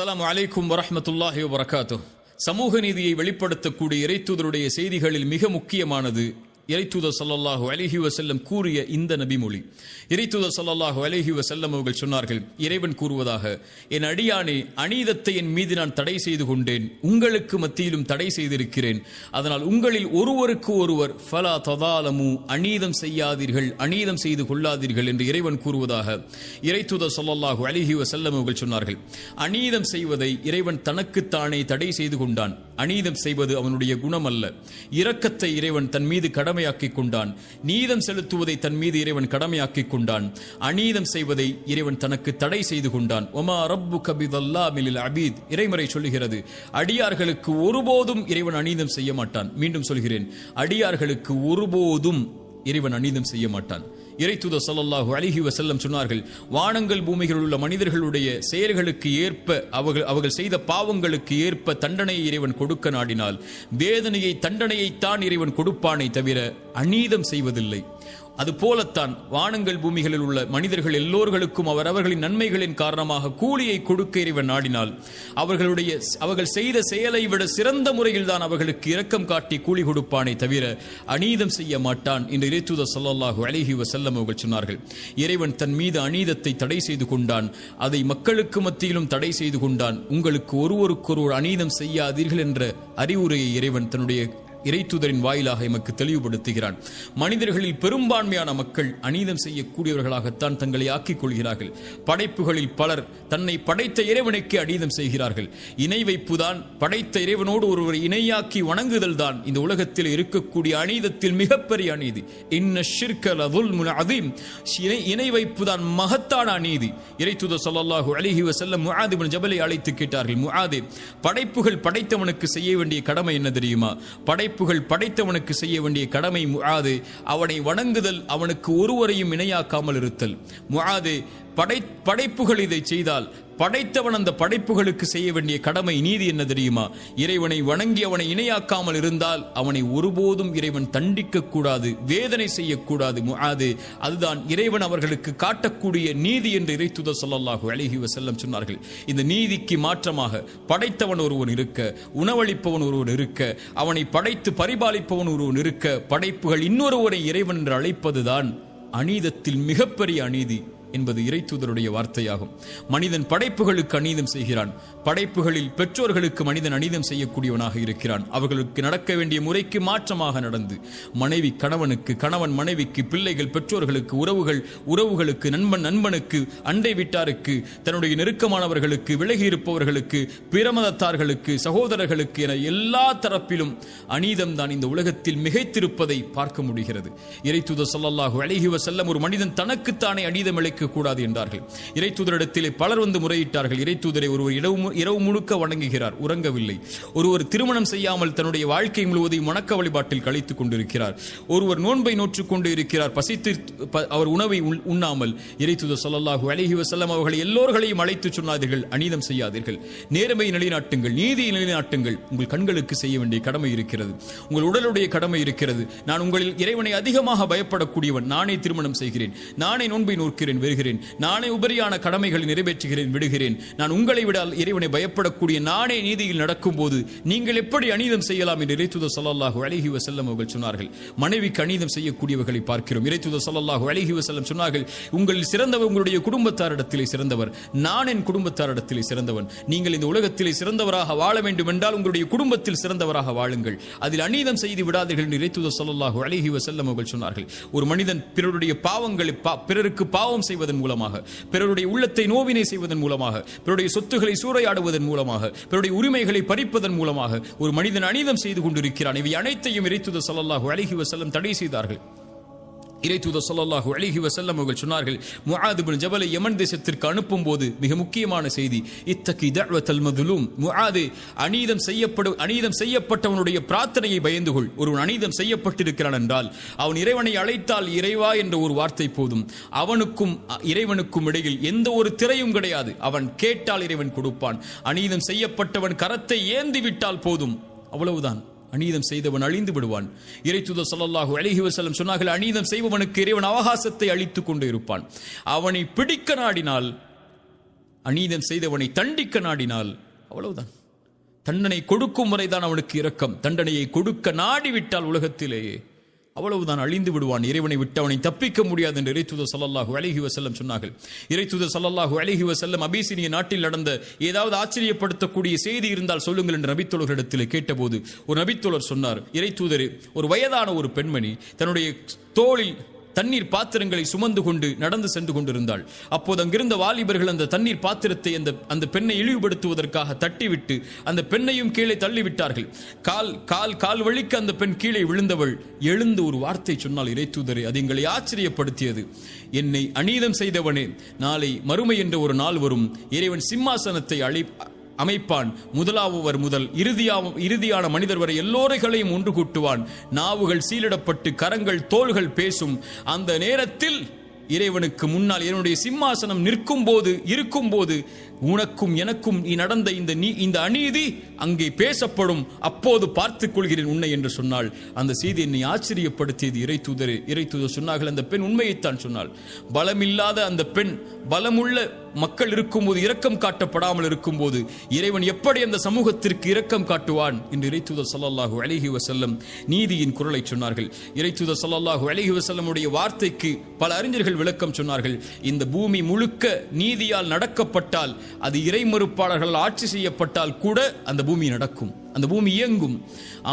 அஸ்ஸலாமு அலைக்கும் வரஹ்மத்துல்லாஹி வபரகாத்துஹ். சமூக நீதியை வெளிப்படுத்தக்கூடிய இறைத்தூதருடைய செய்திகளில் மிக முக்கியமானது இறைத்தூதர் ஸல்லல்லாஹு அலைஹி வஸல்லம் கூறிய இந்த நபிமொழி. இறைத்தூதர் ஸல்லல்லாஹு அலைஹி வஸல்லம் அவர்கள் சொன்னார்கள், இறைவன் கூறுவதாக, என் அடியானே, அநீதத்தை என் மீது நான் தடை செய்து கொண்டேன், உங்களுக்கு மத்தியிலும் தடை செய்திருக்கிறேன். அதனால் உங்களில் ஒருவருக்கு ஒருவர் ஃபலா ததாலமு, அநீதம் செய்யாதீர்கள், அநீதம் செய்து கொள்ளாதீர்கள் என்று இறைவன் கூறுவதாக இறைத்தூதர் ஸல்லல்லாஹு அலைஹி வஸல்லம் அவர்கள் சொன்னார்கள். அநீதம் செய்வதை இறைவன் தனக்குத்தானே தடை செய்து கொண்டான். அநீதம் செய்வது அவனுடைய குணம் அல்ல. இரக்கத்தை இறைவன் தன் மீது கடமையாக்கிக் கொண்டான். நீதம் செலுத்துவதை தன் மீது இறைவன் கடமையாக்கிக் கொண்டான். அநீதம் செய்வதை இறைவன் தனக்கு தடை செய்து கொண்டான். ஒமா ரப்புக பிதல்லாமில் லில் அபீத், இறைமறை சொல்லுகிறது, அடியார்களுக்கு ஒருபோதும் இறைவன் அநீதம் செய்ய மாட்டான். மீண்டும் சொல்கிறேன், அடியார்களுக்கு ஒருபோதும் இறைவன் அநீதம் செய்ய மாட்டான். இறைத்தூதர் ஸல்லல்லாஹு அலைஹி வஸல்லம் சொன்னார்கள், வானங்கள் பூமிகளில் உள்ள மனிதர்களுடைய செயல்களுக்கு ஏற்ப அவர்கள் செய்த பாவங்களுக்கு ஏற்ப தண்டனையை இறைவன் கொடுக்க நாடினால் வேதனையை தண்டனையைத்தான் இறைவன் கொடுப்பானே தவிர அநீதம் செய்வதில்லை. அதுபோலத்தான் வானங்கள் பூமிகளில் உள்ள மனிதர்கள் எல்லோர்களுக்கும் அவரவர்களின் நன்மைகளின் காரணமாக கூலியை கொடுக்க இறைவன் நாடினால் அவர்கள் செய்த செயலை விட சிறந்த முறையில் தான் அவர்களுக்கு இரக்கம் காட்டி கூலி கொடுப்பானே தவிர அநீதம் செய்ய மாட்டான் என்று இறைத்தூதர் ஸல்லல்லாஹு அலைஹி வஸல்லம் அவர்கள் சொன்னார்கள். இறைவன் தன் மீது அநீதத்தை தடை செய்து கொண்டான். அதை மக்களுக்கு மத்தியிலும் தடை செய்து கொண்டான். உங்களுக்கு ஒருவருக்கொருவர் அநீதம் செய்யாதீர்கள் என்ற அறிவுரையை இறைவன் தன்னுடைய இறைத்தூதரின் வாயிலாக எமக்கு தெளிவுபடுத்துகிறான். மனிதர்களில் பெரும்பான்மையான மக்கள் அநீதம் செய்யக்கூடியவர்களாகத்தான் தங்களை ஆக்கிக் கொள்கிறார்கள். படைப்புகளில் பலர் தன்னை படைத்த இறைவனுக்கு அநீதம் செய்கிறார்கள். இணை வைப்புதான், படைத்த இறைவனோடு ஒருவரை இணையாக்கி வணங்குதல் தான் இந்த உலகத்தில் இருக்கக்கூடிய அநீதத்தில் மிகப்பெரிய அநீதி. இன்ன ஷிர்க லதுல்முன் அதீம், இணை வைப்புதான் மகத்தான அநீதி. இறைத்தூதர் ஸல்லல்லாஹு அலைஹி வஸல்லம் முஆத் இப்னு ஜபலை அழைத்து கேட்டார்கள், முஆதே, படைப்புகள் படைத்தவனுக்கு செய்ய வேண்டிய கடமை என்ன தெரியுமா? படைத்தவனுக்கு செய்ய வேண்டிய கடமை முஆது, அவனை வணங்குதல், அவனுக்கு ஒருவரையும் இணையாக்காமல் இருத்தல். முஆது, படைப்புகள் இதை செய்தால் படைத்தவன் அந்த படைப்புகளுக்கு செய்ய வேண்டிய கடமை நீதி என்ன தெரியுமா? இறைவனை வணங்கி அவனை இணையாக்காமல் இருந்தால் அவனை ஒருபோதும் இறைவன் தண்டிக்க கூடாது, வேதனை செய்யக்கூடாது. முஆது, அதுதான் இறைவன் அவர்களுக்கு காட்டக்கூடிய நீதி என்று இறைத்தூதர் ஸல்லல்லாஹு அலைஹி வஸல்லம் சொன்னார்கள். இந்த நீதிக்கு மாற்றமாக படைத்தவன் ஒருவன் இருக்க, உணவளிப்பவன் ஒருவன் இருக்க, அவனை படைத்து பரிபாலிப்பவன் ஒருவன் இருக்க, படைப்புகள் இன்னொருவரை இறைவன் என்று அழைப்பதுதான் அநீதத்தில் மிகப்பெரிய அநீதி என்பது இறைத்தூதருடைய வார்த்தையாகும். மனிதன் படைப்புகளுக்கு அநீதம் செய்கிறான். படைப்புகளில் பெற்றோர்களுக்கு மனிதன் அநீதம் செய்யக்கூடியவனாக இருக்கிறான். அவர்களுக்கு நடக்க வேண்டிய முறைக்கு மாற்றமாக நடந்து, மனைவி கணவனுக்கு, கணவன் மனைவிக்கு, பிள்ளைகள் பெற்றோர்களுக்கு, உறவுகளுக்கு, நண்பனுக்கு, அண்டை வீட்டாருக்கு, தன்னுடைய நெருக்கமானவர்களுக்கு, விலகி இருப்பவர்களுக்கு, பிரமதத்தார்களுக்கு, சகோதரர்களுக்கு என எல்லா தரப்பிலும் அநீதம் தான் இந்த உலகத்தில் மிகைத்திருப்பதை பார்க்க முடிகிறது. இறைத்தூதர் ஸல்லல்லாஹு அலைஹி வஸல்லம் ஒரு மனிதன் தனக்குத்தானே அநீதம் இழைக்க கூடாது என்றார்கள். இறைத்தூதரிடத்திலே பலர் வந்து முறையிட்டார்கள், இறைத்தூதரை, ஒருவர் இரவு முழுக்க வணங்குகிறார், உறங்கவில்லை. ஒருவர் திருமணம் செய்யாமல் தன்னுடைய வாழ்க்கை முழுவதையும் வணக்க வழிபாட்டில் கழித்துக் கொண்டிருக்கிறார். ஒருவர் நோன்பை நோற்றுக் கொண்டு இருக்கிறார், பசித்து அவர் உணவை உண்ணாமல். இறைத்தூதர் ஸல்லல்லாஹு அலைஹி வஸல்லம் அவர்கள் எல்லோர்களையும் அழைத்து சொன்னார்கள், அநீதம் செய்யாதீர்கள், நேர்மையை நிலைநாட்டுங்கள், நீதியை நிலைநாட்டுங்கள். உங்கள் கண்களுக்கு செய்ய வேண்டிய கடமை இருக்கிறது, உங்கள் உடலுடைய கடமை இருக்கிறது. நான் உங்களில் இறைவனை அதிகமாக பயப்படக்கூடியவன், நானே திருமணம் செய்கிறேன், நானே நோன்பை நோக்கிறேன், வருகிறேன், நானே உபரியான கடமைகளை நிறைவேற்றுகிறேன், விடுகிறேன். நான் உங்களை விட இறைவனை பயப்படக்கூடிய நானே நீதியில் நடக்கும் போது நீங்கள் எப்படி அநீதம் செய்யலாம் என்று இறைத்தூதர் ஸல்லல்லாஹு அலைஹி வஸல்லம் அவர்கள் சொன்னார்கள். மனைவிக்கு அநீதம் செய்யக்கூடியவர்களை பார்க்கிறோம். இறைத்தூதர் ஸல்லல்லாஹு அலைஹி வஸல்லம் சொன்னார்கள், உங்களில் சிறந்தவர் உங்களுடைய குடும்பத்தாரிடத்திலே சிறந்தவர், நான் என் குடும்பத்தாரிடத்திலே சிறந்தவன். நீங்கள் இந்த உலகத்திலே சிறந்தவராக வாழ வேண்டும் என்றால் உங்களுடைய குடும்பத்தில் சிறந்தவராக வாழுங்கள், அதில் அநீதம் செய்து விடாதீர்கள் என்று இறைத்தூதர் ஸல்லல்லாஹு அலைஹி வஸல்லம் அவர்கள் சொன்னார்கள். ஒரு மனிதன் பிறருடைய பாவங்களை, பிறருக்கு பாவம் செய்வதன் மூலமாக, பிறருடைய உள்ளத்தை நோவினை செய்வதன் மூலமாக, பிறருடைய சொத்துக்களை சூறையாடுவதன் மூலமாக, பிறருடைய உரிமைகளை பறிப்பதன் மூலமாக ஒரு மனிதன் அநீதம் செய்து கொண்டிருக்கிறான். இவை அனைத்தையும் இறைத்தூதர் ஸல்லல்லாஹு அலைஹி வஸல்லம் தடை செய்தார்கள். இறைத்தூதர் ஸல்லல்லாஹு அலைஹி வஸல்லம் அவர்கள் சொன்னார்கள், முஆத் இப்னு ஜபலை யமன் தேசத்திற்கு அனுப்பும் போது மிக முக்கியமான செய்தி, இத்தகி தஅவத்தல் மظلوم, முஆத், அநீதம் செய்யப்பட்டவனுடைய பிரார்த்தனையை பயந்து கொள். ஒருவன் அநீதம் செய்யப்பட்டிருக்கிறான் என்றால் அவன் இறைவனை அழைத்தால் இறைவா என்ற ஒரு வார்த்தை போதும். அவனுக்கும் இறைவனுக்கும் இடையில் எந்த ஒரு திரையும் கிடையாது. அவன் கேட்டால் இறைவன் கொடுப்பான். அநீதம் செய்யப்பட்டவன் கரத்தை ஏந்தி விட்டால் போதும், அவ்வளவுதான். அநீதம் செய்தவன் அழிந்து விடுவான். இறைத்தூதர் ஸல்லல்லாஹு அலைஹி வஸல்லம் சொன்னார்கள், அநீதம் செய்பவனுக்கு இறைவன் அவகாசத்தை அளித்துக் கொண்டு இருப்பான். அவனை பிடிக்க நாடினால் அநீதம் செய்தவனை தண்டிக்க நாடினால் அவ்வளவுதான். தண்டனை கொடுக்கும் வரைதான் அவனுக்கு இரக்கம். தண்டனையை கொடுக்க நாடிவிட்டால் உலகத்திலேயே அவ்வளவுதான், அழிந்து விடுவான். இறைவனை விட்டு அவனை தப்பிக்க முடியாது என்று இறைத்தூதர் ஸல்லல்லாஹு அலைஹி வஸல்லம் சொன்னார்கள். இறைத்தூதர் ஸல்லல்லாஹு அலைஹி வஸல்லம் அபிசீனிய நாட்டில் நடந்த ஏதாவது ஆச்சரியப்படுத்தக்கூடிய செய்தி இருந்தால் சொல்லுங்கள் என்று நபித்தோழர்களிடத்தில் கேட்டபோது ஒரு நபித்தோழர் சொன்னார், இறைத்தூதரே, ஒரு வயதான ஒரு பெண்மணி தன்னுடைய தோளில் தண்ணீர் பாத்திரங்களை சுமந்து கொண்டு நடந்து சென்று கொண்டிருந்தாள். அப்போது அங்கிருந்த வாலிபர்கள் அந்த தண்ணீர் பாத்திரத்தை அந்த பெண்ணை இழிவுபடுத்துவதற்காக தட்டிவிட்டு அந்த பெண்ணையும் கீழே தள்ளிவிட்டார்கள். கால் வழிக்கு அந்த பெண் கீழே விழுந்தவள் எழுந்து ஒரு வார்த்தை சொன்னால், இறைத்தூதரே, அது எங்களை ஆச்சரியப்படுத்தியது. என்னை அநீதம் செய்தவனே, நாளை மறுமை என்ற ஒரு நாள் வரும், இறைவன் சிம்மாசனத்தை அமைப்பான். முதலாவர் முதல் இறுதியான மனிதர் வரை எல்லோரைகளையும் ஒன்று கூட்டுவான். நாவுகள் சீலிடப்பட்டு கரங்கள் தோள்கள் பேசும். அந்த நேரத்தில் இறைவனுக்கு முன்னால் என்னுடைய சிம்மாசனம் இருக்கும்போது உனக்கும் எனக்கும் நடந்த இந்த அநீதி அங்கே பேசப்படும். அப்போது பார்த்துக் கொள்கிறேன் உன்னை என்று சொன்னால் அந்த செய்தி என்னை ஆச்சரியப்படுத்தியது. இறைத்தூதர் சொன்னார்கள், அந்த பெண் உண்மையைத்தான் சொன்னாள். பலமில்லாத அந்த பெண் பலமுள்ள மக்கள் இருக்கும்போது இரக்கம் காட்டப்படாமல் இருக்கும்போது இறைவன் எப்படி அந்த சமூகத்திற்கு இரக்கம் காட்டுவான் என்று இறைத்தூதர் ஸல்லல்லாஹு அலைஹி வஸல்லம் நீதியின் குரலை சொன்னார்கள். இறைத்தூதர் ஸல்லல்லாஹு அலைஹி வஸல்லமுடைய வார்த்தைக்கு பல அறிஞர்கள் விளக்கம் சொன்னார்கள். இந்த பூமி முழுக்க நீதியால் நடக்கப்பட்டால், அது இறைமறுப்பாளர்கள் ஆட்சி செய்யப்பட்டால் கூட அந்த பூமி நடக்கும், அந்த பூமி இயங்கும்.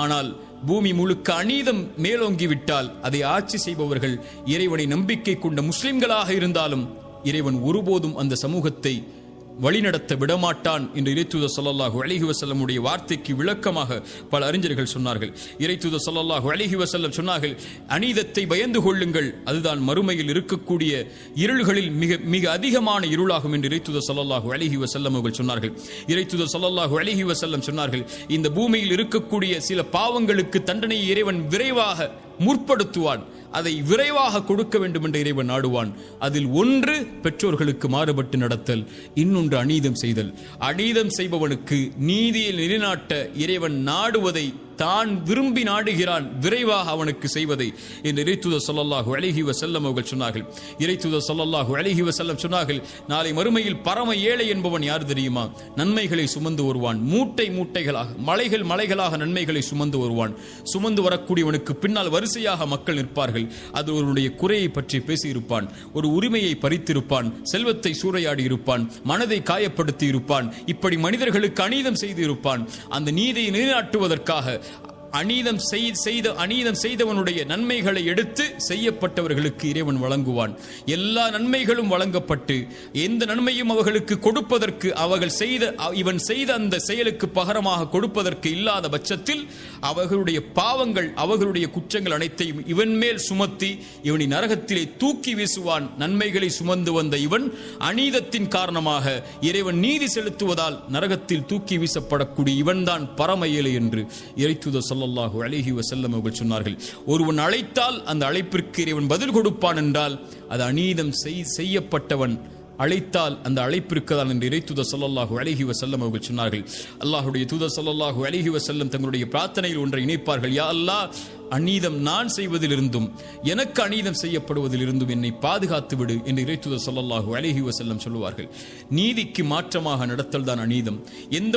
ஆனால் பூமி முழுக்க அநீதம் மேலோங்கிவிட்டால் அதை ஆட்சி செய்பவர்கள் இறைவனை நம்பிக்கை கொண்ட முஸ்லிம்களாக இருந்தாலும் இறைவன் ஒருபோதும் அந்த சமூகத்தை வழிநடத்த விடமாட்டான் என்று இறைத்தூதர் ஸல்லல்லாஹு அலைஹி வஸல்லமுடைய வார்த்தைக்கு விளக்கமாக பல அறிஞர்கள் சொன்னார்கள். இறைத்தூதர் ஸல்லல்லாஹு அலைஹி வஸல்லம் சொன்னார்கள், அநீதத்தை பயந்து கொள்ளுங்கள், அதுதான் மறுமையில் இருக்கக்கூடிய இருள்களில் மிக மிக அதிகமான இருளாகும் என்று இறைத்தூதர் ஸல்லல்லாஹு அலைஹி வஸல்லம் அவர்கள் சொன்னார்கள். இறைத்தூதர் ஸல்லல்லாஹு அலைஹி வஸல்லம் சொன்னார்கள், இந்த பூமியில் இருக்கக்கூடிய சில பாவங்களுக்கு தண்டனையை இறைவன் விரைவாக முற்படுத்துவான், அதை விரைவாக கொடுக்க வேண்டும் என்று இறைவன் நாடுவான். அதில் ஒன்று பெற்றோர்களுக்கு மாறுபட்டு நடத்தல், இன்னொன்று அநீதம் செய்தல். அநீதம் செய்பவனுக்கு நீதியை நிலைநாட்ட இறைவன் நாடுவதை தான் விரும்பி நாடுகிறான், விரைவாக அவனுக்கு செய்வதை என்று இறைத்தூதர் ஸல்லல்லாஹு அலைஹி வஸல்லம் அவர்கள் சொன்னார்கள். இறைத்தூதர் ஸல்லல்லாஹு அலைஹி வஸல்லம் சொன்னார்கள், நாளை மறுமையில் பரம ஏழை என்பவன் யார் தெரியுமா? நன்மைகளை சுமந்து வருவான், மூட்டைகளாக மலைகளாக நன்மைகளை சுமந்து வருவான். சுமந்து வரக்கூடியவனுக்கு பின்னால் வரிசையாக மக்கள் நிற்பார்கள். அது ஒருவனுடைய குறையை பற்றி பேசியிருப்பான், ஒரு உரிமையை பறித்திருப்பான், செல்வத்தை சூறையாடி இருப்பான், மனதை காயப்படுத்தி இருப்பான், இப்படி மனிதர்களுக்கு அநீதம் செய்து இருப்பான். அந்த நீதியை நிலைநாட்டுவதற்காக அநீதம் செய்தவனுடைய நன்மைகளை எடுத்து செய்யப்பட்டவர்களுக்கு இறைவன் வழங்குவான். எல்லா நன்மைகளும் வழங்கப்பட்டு எந்த நன்மையும் அவர்களுக்கு கொடுப்பதற்கு இவன் செய்த அந்த செயலுக்கு பகரமாக கொடுப்பதற்கு இல்லாத பட்சத்தில் அவர்களுடைய பாவங்கள் அவர்களுடைய குற்றங்கள் அனைத்தையும் இவன் மேல் சுமத்தி இவனை நரகத்திலே தூக்கி வீசுவான். நன்மைகளை சுமந்து வந்த இவன் அநீதத்தின் காரணமாக இறைவன் நீதி செலுத்துவதால் நரகத்தில் தூக்கி வீசப்படக்கூடிய இவன்தான் பரம ஏழை என்று இறைத்தூதர் ஸல்லல்லாஹு அலைஹி வஸல்லம் அவர்கள் சொன்னார்கள். ஒருவன் அழைத்தால் அந்த அழைப்பிற்கு இறைவன் பதில் கொடுப்பான் என்றால் அது அநீதம் செய்யப்பட்டவன் அழைத்தால் அந்த அழைப்பிற்கு தான் என்று இறைத்தூதர் ஸல்லல்லாஹு அலைஹி வஸல்லம் அவர்கள் சொன்னார்கள். அல்லாஹ்வுடைய தூதர் ஸல்லல்லாஹு அலைஹி வஸல்லம் தங்களுடைய பிரார்த்தனையில் ஒன்றை இணைப்பார்கள், யா அல்லாஹ், அநீதம் நான் செய்வதிலிருந்தும் எனக்கு அநீதம் செய்யப்படுவதிலிருந்தும் என்னை பாதுகாத்து விடு என்று இறைத்தூதர் ஸல்லல்லாஹு அலைஹி வஸல்லம் சொல்லுவார்கள். நீதிக்கு மாற்றமாக நடத்தல் தான் அநீதம். எந்த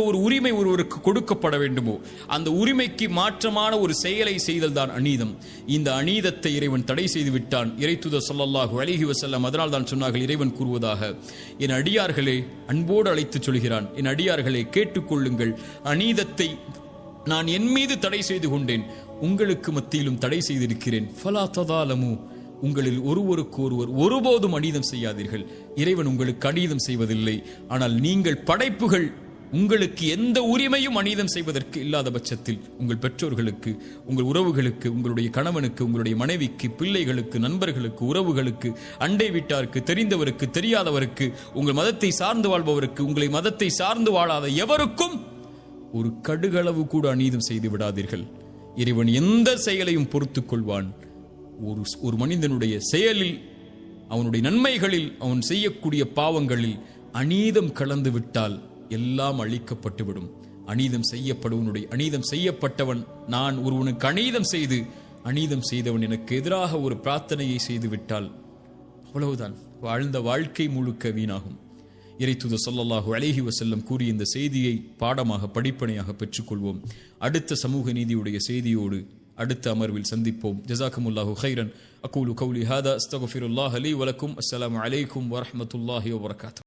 ஒரு உரிமை ஒருவருக்கு கொடுக்கப்பட வேண்டுமோ அந்த உரிமைக்கு மாற்றமான ஒரு செயலை செய்தல் தான் அநீதம். இந்த அநீதத்தை இறைவன் தடை செய்து விட்டான். இறைத்தூதர் ஸல்லல்லாஹு அலைஹி வஸல்லம் அதனால் தான் சொன்னார்கள், இறைவன் கூறுவதாக, என் அடியார்களே, அன்போடு அழைத்துச் சொல்கிறான், என் அடியார்களே கேட்டுக்கொள்ளுங்கள், அநீதத்தை நான் என் மீது தடை செய்து கொண்டேன், உங்களுக்கு மத்தியிலும் தடை செய்திருக்கிறேன். ஃபலா ததாலமு, உங்களில் ஒருவருக்கு ஒருவர் ஒருபோதும் அநீதம் செய்யாதீர்கள். இறைவன் உங்களுக்கு அநீதம் செய்வதில்லை. ஆனால் நீங்கள் படைப்புகள் உங்களுக்கு எந்த உரிமையும் அநீதம் செய்வதற்கு இல்லாத பட்சத்தில் உங்கள் பெற்றோர்களுக்கு, உங்கள் உறவுகளுக்கு, உங்களுடைய கணவனுக்கு, உங்களுடைய மனைவிக்கு, பிள்ளைகளுக்கு, நண்பர்களுக்கு, உறவுகளுக்கு, அண்டை வீட்டாருக்கு, தெரிந்தவருக்கு, தெரியாதவருக்கு, உங்கள் மதத்தை சார்ந்து வாழ்பவருக்கு, உங்களை மதத்தை சார்ந்து வாழாத எவருக்கும் ஒரு கடுகளவு கூட அநீதம் செய்து விடாதீர்கள். இறைவன் எந்த செயலையும் பொறுத்துக் கொள்வான். ஒரு மனிதனுடைய செயலில், அவனுடைய நன்மைகளில், அவன் செய்யக்கூடிய பாவங்களில் அநீதம் கலந்து விட்டால் எல்லாம் அழிக்கப்பட்டுவிடும். அநீதம் செய்யப்பட்டவன், நான் ஒருவனுக்கு அநீதம் செய்தவன் எனக்கு எதிராக ஒரு பிரார்த்தனையை செய்து விட்டால் அவ்வளவுதான், வாழ்ந்த வாழ்க்கை முழுக்க வீணாகும். இறைத்தூதர் ஸல்லல்லாஹு அலைஹி வஸல்லம் கூறிய இந்த செய்தியை பாடமாக படிப்பனையாக பெற்றுக்கொள்வோம். அடுத்த சமூக நீதியுடைய செய்தியோடு அடுத்த அமர்வில் சந்திப்போம். ஜஸாக்குமுல்லாஹு கைரன். அகூலு கௌலி ஹாதா அஸ்தக்ஃபிருல்லாஹ லீ வலக்கும். அஸ்ஸலாமு அலைக்கும் வரஹ்மத்துல்லாஹி வபரகாத்துஹு.